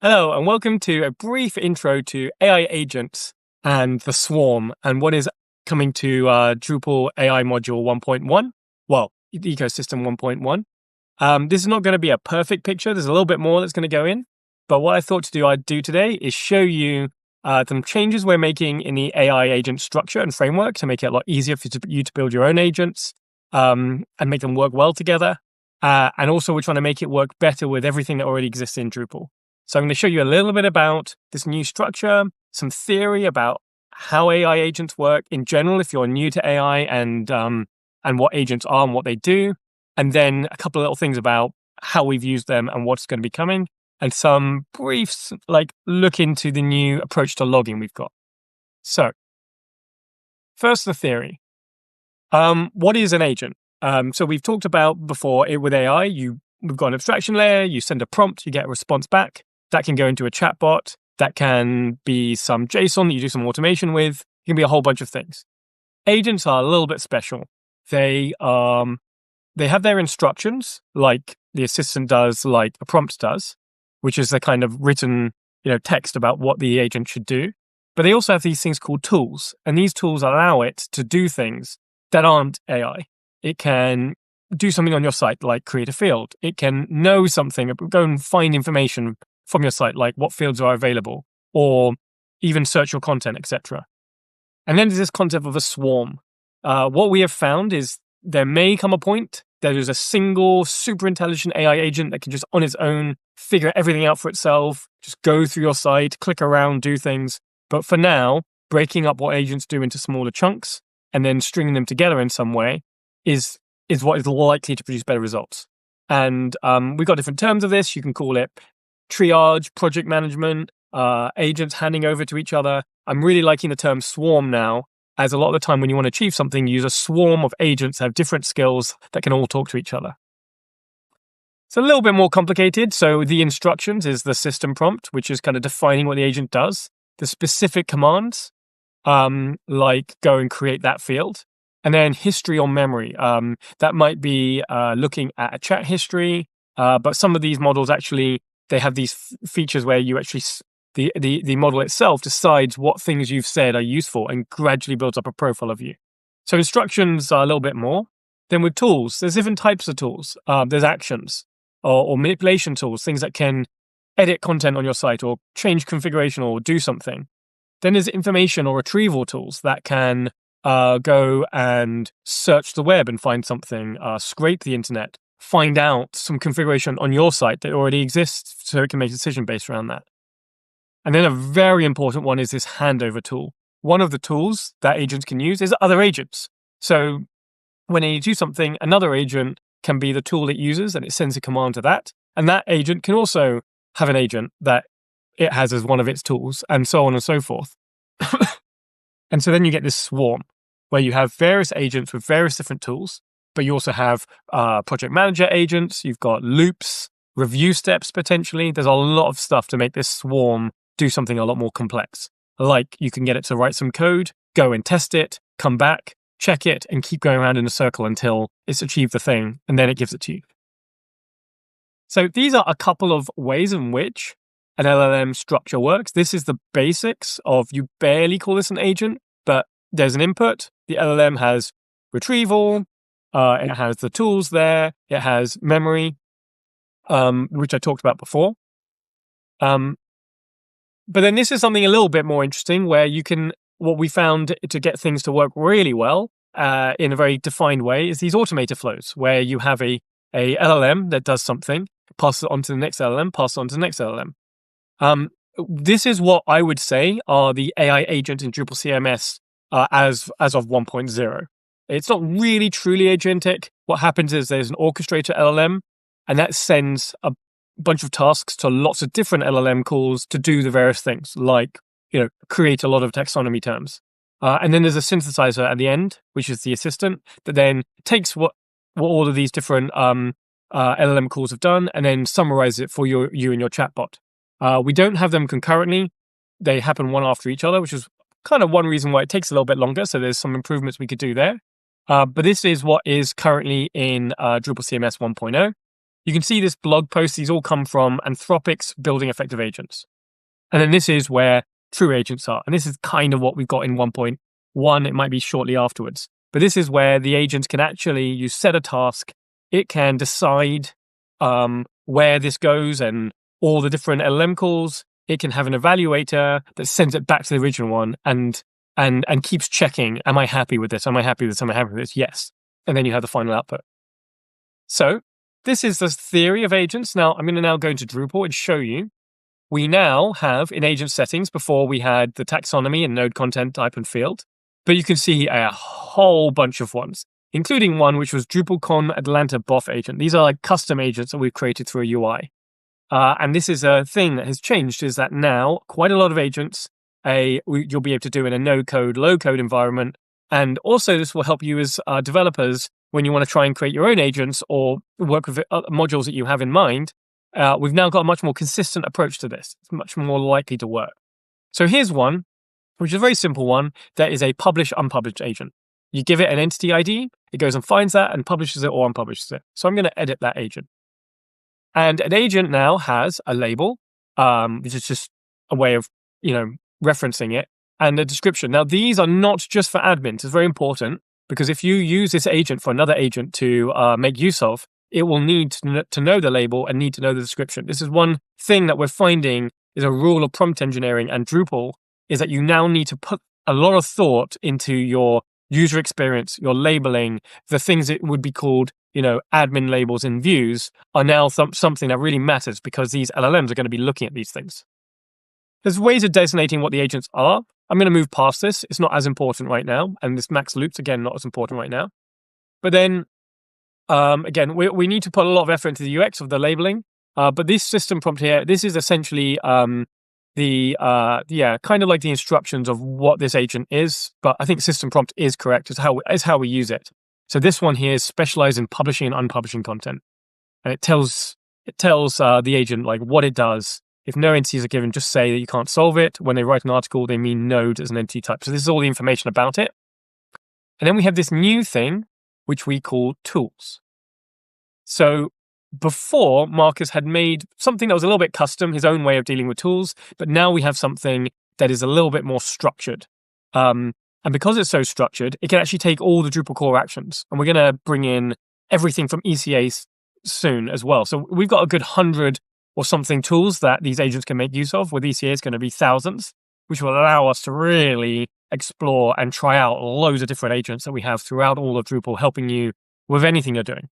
Hello, and welcome to a brief intro to AI agents and the swarm and what is coming to Drupal AI module 1.1. Well, ecosystem 1.1. This is not going to be a perfect picture. There's a little bit more that's going to go in. But what I thought I'd do today is show you some changes we're making in the AI agent structure and framework to make it a lot easier for you to build your own agents and make them work well together. And also, we're trying to make it work better with everything that already exists in Drupal. So I'm going to show you a little bit about this new structure, some theory about how AI agents work in general if you're new to AI and what agents are and what they do, and then a couple of little things about how we've used them and what's going to be coming, and some briefs like look into the new approach to logging we've got. So first, the theory. What is an agent? So we've talked about before with AI, we've got an abstraction layer, you send a prompt, you get a response back. That can go into a chatbot. That can be some JSON that you do some automation with. It can be a whole bunch of things. Agents are a little bit special. They have their instructions, like the assistant does, like a prompt does, which is the kind of written, text about what the agent should do. But they also have these things called tools, and these tools allow it to do things that aren't AI. It can do something on your site, like create a field. It can know something, go and find information from your site, like what fields are available, or even search your content, etc. And then there's this concept of a swarm. What we have found is there may come a point that there's a single super intelligent AI agent that can just on its own figure everything out for itself, just go through your site, click around, do things. But for now, breaking up what agents do into smaller chunks and then stringing them together in some way is what is likely to produce better results. And we've got different terms of this. You can call it triage, project management, agents handing over to each other. I'm really liking the term swarm now, as a lot of the time when you want to achieve something, you use a swarm of agents that have different skills that can all talk to each other. It's a little bit more complicated. So the instructions is the system prompt, which is kind of defining what the agent does. The specific commands, like go and create that field. And then history or memory. That might be looking at a chat history, but some of these models actually, they have these features where you actually, the model itself decides what things you've said are useful and gradually builds up a profile of you. So instructions are a little bit more. Then with tools, there's different types of tools. There's actions or manipulation tools, things that can edit content on your site or change configuration or do something. Then there's information or retrieval tools that can go and search the web and find something, scrape the internet, find out some configuration on your site that already exists so it can make a decision based around that. And then a very important one is this handover tool. One of the tools that agents can use is other agents. So when they do something, another agent can be the tool it uses and it sends a command to that. And that agent can also have an agent that it has as one of its tools, and so on and so forth. And so then you get this swarm where you have various agents with various different tools, but you also have project manager agents, you've got loops, review steps potentially. There's a lot of stuff to make this swarm do something a lot more complex. Like you can get it to write some code, go and test it, come back, check it, and keep going around in a circle until it's achieved the thing, and then it gives it to you. So these are a couple of ways in which an LLM structure works. This is the basics of, you barely call this an agent, but there's an input. The LLM has retrieval, it has the tools there, it has memory, which I talked about before. But then this is something a little bit more interesting where you can, what we found to get things to work really well in a very defined way is these automated flows where you have a LLM that does something, pass it on to the next LLM, pass it on to the next LLM. This is what I would say are the AI agents in Drupal CMS as of 1.0. It's not really truly agentic. What happens is there's an orchestrator LLM, and that sends a bunch of tasks to lots of different LLM calls to do the various things, like create a lot of taxonomy terms. And then there's a synthesizer at the end, which is the assistant, that then takes what all of these different LLM calls have done and then summarizes it for you and your chatbot. We don't have them concurrently. They happen one after each other, which is kind of one reason why it takes a little bit longer. So there's some improvements we could do there. But this is what is currently in Drupal CMS 1.0. You can see this blog post. These all come from Anthropic's Building Effective Agents. And then this is where true agents are. And this is kind of what we've got in 1.1. It might be shortly afterwards. But this is where the agents can actually, you set a task. It can decide where this goes and all the different LLM calls. It can have an evaluator that sends it back to the original one and keeps checking, am I happy with this? Am I happy with this? Am I happy with this? Yes. And then you have the final output. So this is the theory of agents. Now I'm going to now go into Drupal and show you. We now have in agent settings, before we had the taxonomy and node content type and field, but you can see a whole bunch of ones, including one which was DrupalCon Atlanta BOF agent. These are like custom agents that we've created through a UI. And this is a thing that has changed, is that now quite a lot of agents you'll be able to do in a no-code, low-code environment. And also this will help you as developers when you want to try and create your own agents or work with modules that you have in mind. We've now got a much more consistent approach to this. It's much more likely to work. So here's one, which is a very simple one, that is a publish-unpublished agent. You give it an entity ID, it goes and finds that and publishes it or unpublishes it. So I'm going to edit that agent. And an agent now has a label, which is just a way of, referencing it, and a description. Now, these are not just for admins. It's very important, because if you use this agent for another agent to make use of, it will need to know the label and need to know the description. This is one thing that we're finding is a rule of prompt engineering and Drupal, is that you now need to put a lot of thought into your user experience, your labeling. The things that would be called, admin labels in views are now something that really matters, because these LLMs are going to be looking at these things. There's ways of designating what the agents are. I'm going to move past this. It's not as important right now. And this max loops, again, not as important right now. But then, again, we need to put a lot of effort into the UX of the labeling. But this system prompt here, this is essentially kind of like the instructions of what this agent is. But I think system prompt is correct. It's how we use it. So this one here is specialized in publishing and unpublishing content. And it tells the agent like what it does. If no entities are given, just say that you can't solve it. When they write an article, they mean node as an entity type. So this is all the information about it. And then we have this new thing, which we call tools. So before, Marcus had made something that was a little bit custom, his own way of dealing with tools. But now we have something that is a little bit more structured. And because it's so structured, it can actually take all the Drupal core actions. And we're going to bring in everything from ECA soon as well. So we've got a good 100 or something tools that these agents can make use of. With ECA, it's going to be thousands, which will allow us to really explore and try out loads of different agents that we have throughout all of Drupal, helping you with anything you're doing.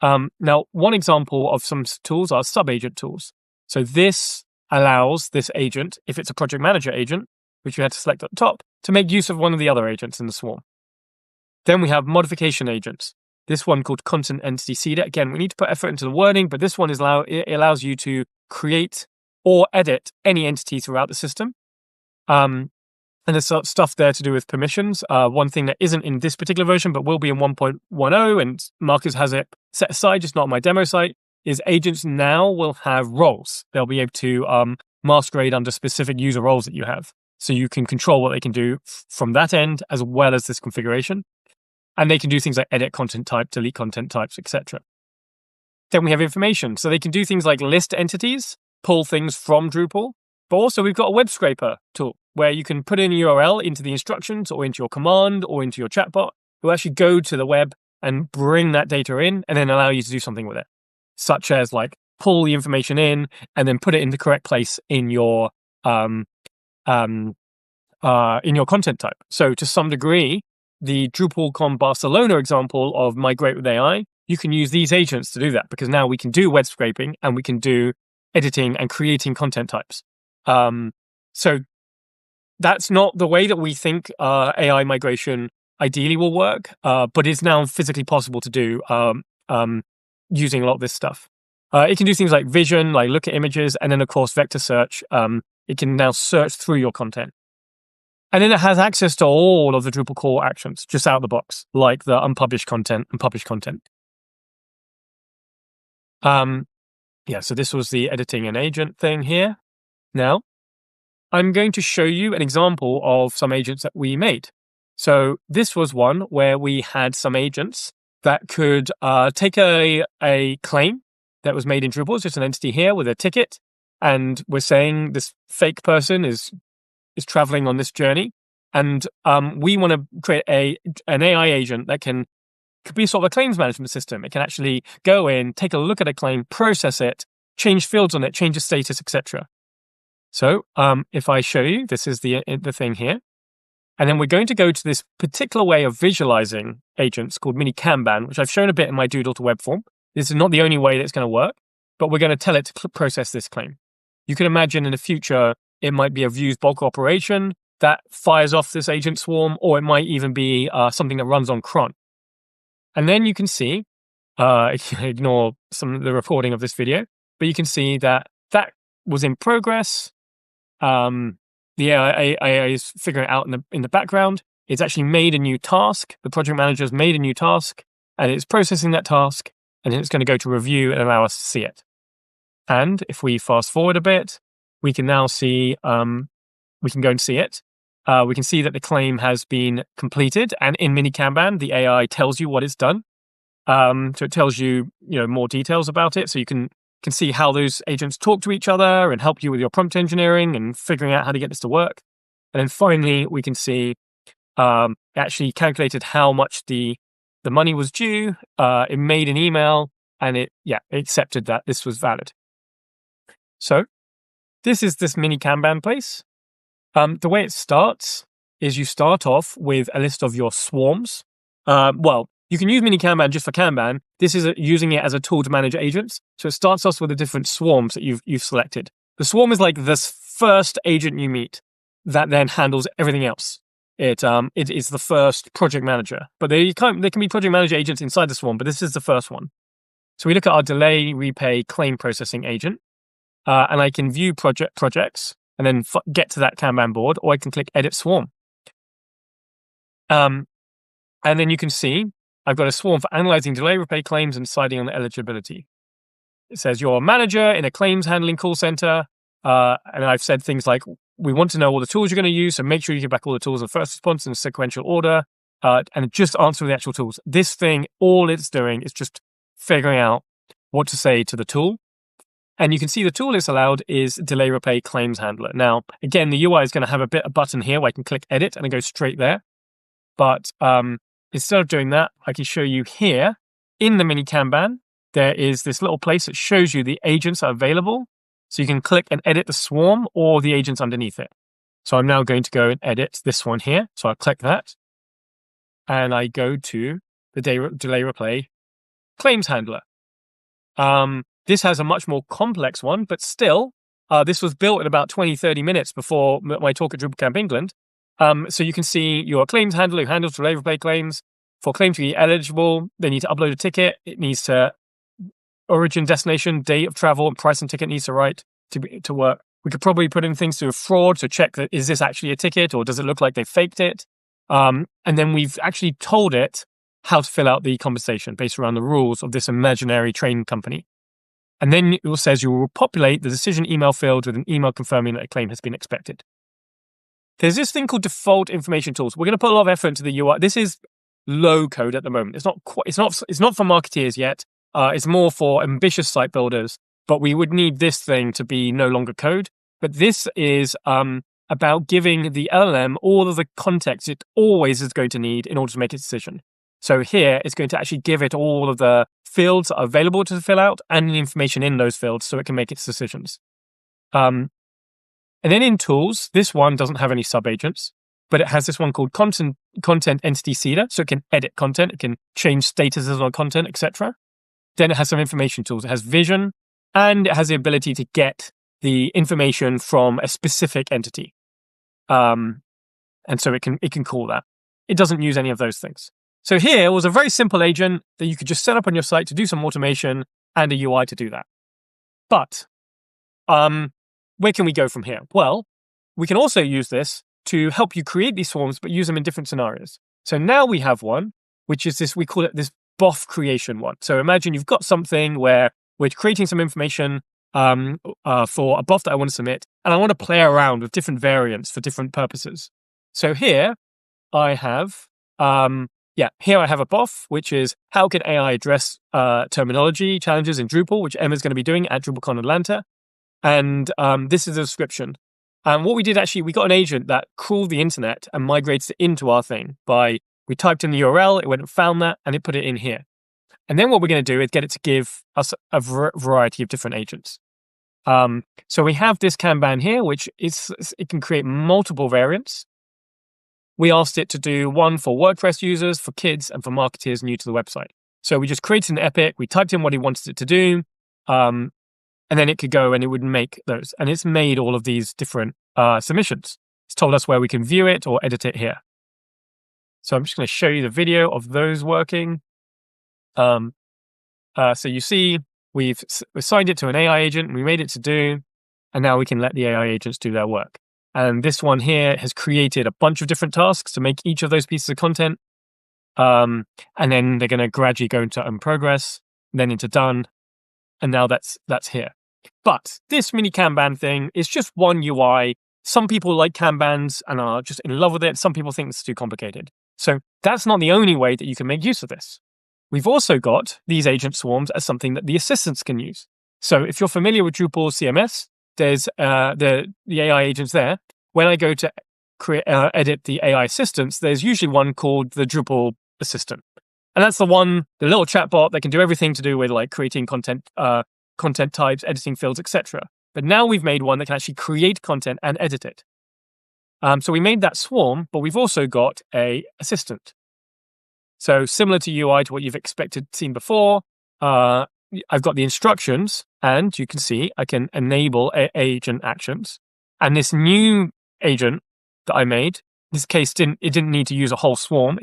Now, one example of some tools are sub-agent tools. So this allows this agent, if it's a project manager agent, which you had to select at the top, to make use of one of the other agents in the swarm. Then we have modification agents. This one called Content Entity Seeder. Again, we need to put effort into the wording, but this one allows you to create or edit any entity throughout the system. And there's stuff there to do with permissions. One thing that isn't in this particular version, but will be in 1.10, and Marcus has it set aside, just not on my demo site, is agents now will have roles. They'll be able to masquerade under specific user roles that you have. So you can control what they can do from that end, as well as this configuration. And they can do things like edit content type, delete content types, etc. Then we have information. So they can do things like list entities, pull things from Drupal. But also we've got a web scraper tool where you can put in a URL into the instructions or into your command or into your chatbot. It will actually go to the web and bring that data in and then allow you to do something with it, such as like pull the information in and then put it in the correct place in your content type. So to some degree, the DrupalCon Barcelona example of Migrate with AI, you can use these agents to do that, because now we can do web scraping and we can do editing and creating content types. So that's not the way that we think AI migration ideally will work, but it's now physically possible to do using a lot of this stuff. It can do things like vision, like look at images, and then of course vector search. It can now search through your content. And then it has access to all of the Drupal core actions just out of the box, like the unpublished content and published content. So this was the editing and agent thing here. Now, I'm going to show you an example of some agents that we made. So this was one where we had some agents that could take a claim that was made in Drupal. It's just an entity here with a ticket. And we're saying this fake person is traveling on this journey. And we want to create an AI agent that could be sort of a claims management system. It can actually go in, take a look at a claim, process it, change fields on it, change the status, etc. So if I show you, this is the thing here. And then we're going to go to this particular way of visualizing agents called minikanban, which I've shown a bit in my Doodle to Web form. This is not the only way that it's going to work, but we're going to tell it to process this claim. You can imagine in the future, it might be a views bulk operation that fires off this agent swarm, or it might even be something that runs on cron. And then you can see, ignore some of the recording of this video, but you can see that was in progress. The AI is figuring it out in the background. It's actually made a new task. The project manager has made a new task, and it's processing that task, and then it's going to go to review and allow us to see it. And if we fast forward a bit, we can now see, we can go and see it. We can see that the claim has been completed, and in minikanban, the AI tells you what it's done. So it tells you, more details about it. So you can see how those agents talk to each other and help you with your prompt engineering and figuring out how to get this to work. And then finally, we can see it actually calculated how much the money was due. It made an email, and it accepted that this was valid. So this is this minikanban place. The way it starts is you start off with a list of your swarms. You can use minikanban just for Kanban. This is using it as a tool to manage agents. So it starts off with the different swarms that you've selected. The swarm is like this first agent you meet that then handles everything else. It is the first project manager, but there can be project manager agents inside the swarm, but this is the first one. So we look at our delay repay claim processing agent, and I can view projects and then get to that Kanban board, or I can click edit swarm. And then you can see I've got a swarm for analyzing delay repay claims and deciding on eligibility. It says you're a manager in a claims handling call center. And I've said things like, we want to know all the tools you're going to use, so make sure you give back all the tools in first response in sequential order, and just answer the actual tools. This thing, all it's doing is just figuring out what to say to the tool. And you can see the tool it's allowed is delay repay claims handler. Now, again, the UI is going to have a button here where I can click edit and I go straight there. But instead of doing that, I can show you here in the minikanban, there is this little place that shows you the agents that are available. So you can click and edit the swarm or the agents underneath it. So I'm now going to go and edit this one here. So I'll click that. And I go to the delay repay claims handler. This has a much more complex one, but still, this was built in about 20-30 minutes before my talk at Drupal Camp England. So you can see your claims handler who handles delay repay claims. For claim to be eligible, they need to upload a ticket. It needs to origin, destination, date of travel, and price and ticket needs to write to work. We could probably put in things to fraud to check that is this actually a ticket or does it look like they faked it? And then we've actually told it how to fill out the compensation based around the rules of this imaginary train company. And then it says you will populate the decision email field with an email confirming that a claim has been expected. There's this thing called default information tools. We're going to put a lot of effort into the UI. This is low code at the moment. It's not for marketeers yet. It's more for ambitious site builders, but we would need this thing to be no longer code. But this is about giving the LLM all of the context it always is going to need in order to make its decision. So here, it's going to actually give it all of the fields that are available to fill out and the information in those fields so it can make its decisions. And then in tools, this one doesn't have any sub-agents, but it has this one called content entity seeder. So it can edit content, it can change statuses on content, etc. Then it has some information tools. It has vision, and it has the ability to get the information from a specific entity. And so it can call that. It doesn't use any of those things. So here was a very simple agent that you could just set up on your site to do some automation and a UI to do that. But where can we go from here? Well, we can also use this to help you create these swarms, but use them in different scenarios. So now we have one, which is this, we call it this BOF creation one. So imagine you've got something where we're creating some information for a BOF that I want to submit, and I want to play around with different variants for different purposes. So here I have here I have a BOF, which is how can AI address terminology challenges in Drupal, which Emma's going to be doing at DrupalCon Atlanta. And this is the description. What we did actually, we got an agent that crawled the internet and migrates it into our thing we typed in the URL, it went and found that, and it put it in here. And then what we're going to do is get it to give us a variety of different agents. So we have this Kanban here, which it can create multiple variants. We asked it to do one for WordPress users, for kids, and for marketeers new to the website. So we just created an epic, we typed in what he wanted it to do, and then it could go and it would make those. And it's made all of these different submissions. It's told us where we can view it or edit it here. So I'm just going to show you the video of those working. So you see, we've assigned it to an AI agent, we made it to do, and now we can let the AI agents do their work. And this one here has created a bunch of different tasks to make each of those pieces of content. And then they're going to gradually go into in progress, then into done. And now that's here. But this mini Kanban thing is just one UI. Some people like Kanbans and are just in love with it. Some people think it's too complicated. So that's not the only way that you can make use of this. We've also got these agent swarms as something that the assistants can use. So if you're familiar with Drupal CMS, there's the AI agents there. When I go to edit the AI assistants, there's usually one called the Drupal assistant. And that's the little chatbot that can do everything to do with like creating content types, editing fields, etc. But now we've made one that can actually create content and edit it. So we made that swarm, but we've also got a assistant. So similar to UI to what you've seen before, I've got the instructions, and you can see I can enable agent actions. And this new agent that I made, in this case, it didn't need to use a whole swarm.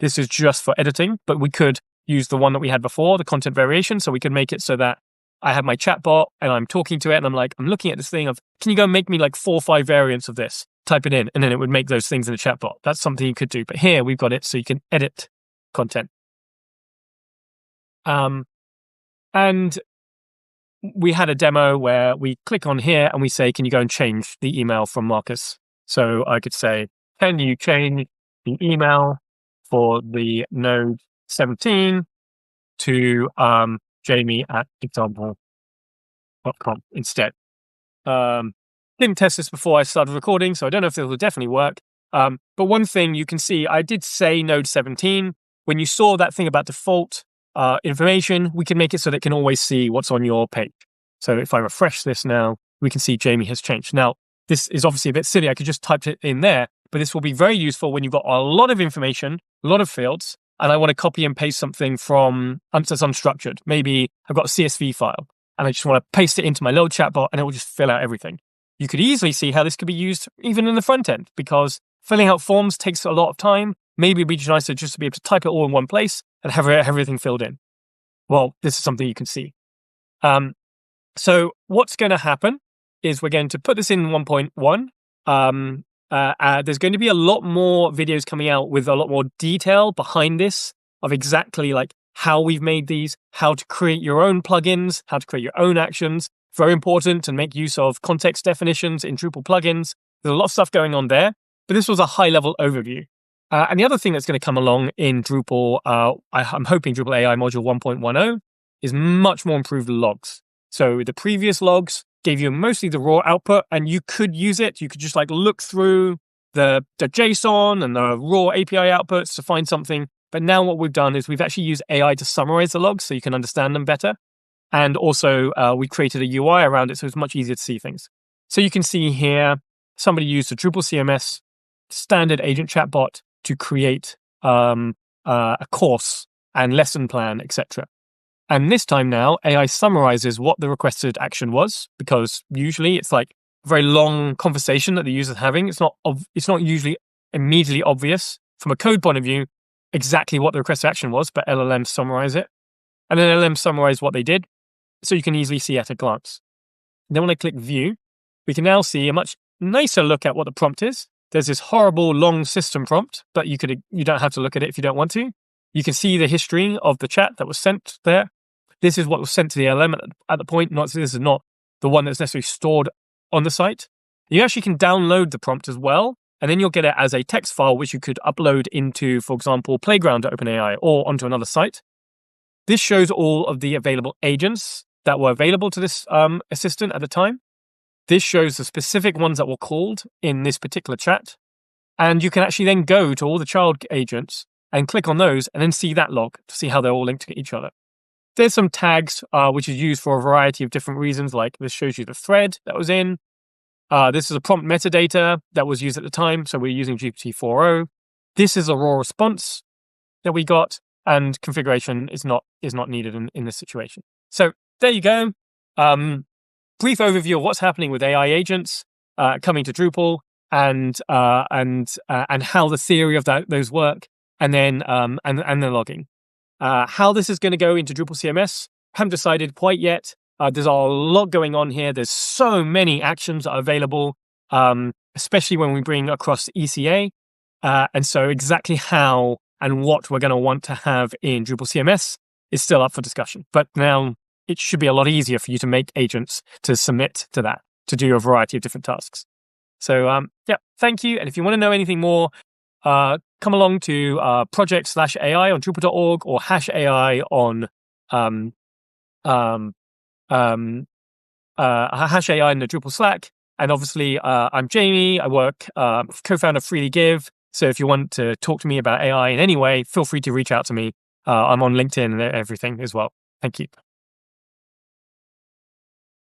This is just for editing, but we could use the one that we had before, the content variation. So we could make it so that I have my chatbot and I'm talking to it and I'm looking at this thing of, can you go make me like 4 or 5 variants of this? Type it in, and then it would make those things in the chatbot. That's something you could do. But here we've got it so you can edit content. And we had a demo where we click on here and we say, can you go and change the email from Marcus? So I could say, can you change the email for the node 17 to jamie@example.com instead? Didn't test this before I started recording, so I don't know if it will definitely work. But one thing you can see, I did say node 17. When you saw that thing about default information, we can make it so that it can always see what's on your page. So if I refresh this now, we can see Jamie has changed. Now, this is obviously a bit silly. I could just type it in there, but this will be very useful when you've got a lot of information, a lot of fields, and I want to copy and paste something from that's unstructured. Maybe I've got a CSV file, and I just want to paste it into my little chatbot, and it will just fill out everything. You could easily see how this could be used even in the front end, because filling out forms takes a lot of time. Maybe it'd be nicer just to be able to type it all in one place and have everything filled in. Well, this is something you can see. So what's going to happen is we're going to put this in 1.1. There's going to be a lot more videos coming out with a lot more detail behind this of exactly like how we've made these, how to create your own plugins, how to create your own actions. Very important to make use of context definitions in Drupal plugins. There's a lot of stuff going on there, but this was a high-level overview. And the other thing that's going to come along in Drupal, I'm hoping Drupal AI module 1.10 is much more improved logs. So the previous logs gave you mostly the raw output, and you could use it. You could just like look through the JSON and the raw API outputs to find something. But now what we've done is we've actually used AI to summarize the logs so you can understand them better. And also we created a UI around it so it's much easier to see things. So you can see here, somebody used a Drupal CMS standard agent chatbot to create a course and lesson plan, etc. And this time now, AI summarizes what the requested action was, because usually it's like a very long conversation that the user's having. It's not usually immediately obvious from a code point of view exactly what the requested action was, but LLMs summarize it. And then LLMs summarize what they did, so you can easily see at a glance. And then when I click View, we can now see a much nicer look at what the prompt is. There's this horrible long system prompt, but you don't have to look at it if you don't want to. You can see the history of the chat that was sent there. This is what was sent to the LM at the point. This is not the one that's necessarily stored on the site. You actually can download the prompt as well and then you'll get it as a text file, which you could upload into, for example, Playground at OpenAI or onto another site. This shows all of the available agents that were available to this assistant at the time. This shows the specific ones that were called in this particular chat. And you can actually then go to all the child agents and click on those and then see that log to see how they're all linked to each other. There's some tags, which is used for a variety of different reasons, like this shows you the thread that was in. This is a prompt metadata that was used at the time, so we're using GPT-4o. This is a raw response that we got, and configuration is not needed in this situation. So there you go. Brief overview of what's happening with AI agents coming to Drupal, and how the theory of those work, and then the logging. How this is going to go into Drupal CMS, haven't decided quite yet. There's a lot going on here. There's so many actions that are available, especially when we bring across ECA. And so exactly how and what we're going to want to have in Drupal CMS is still up for discussion. But now it should be a lot easier for you to make agents to submit to that, to do a variety of different tasks. So yeah, thank you. And if you want to know anything more, come along to project/AI on Drupal.org or #AI on #AI in the Drupal Slack. And obviously, I'm Jamie. I work co-founder of Freely Give. So if you want to talk to me about AI in any way, feel free to reach out to me. I'm on LinkedIn and everything as well. Thank you.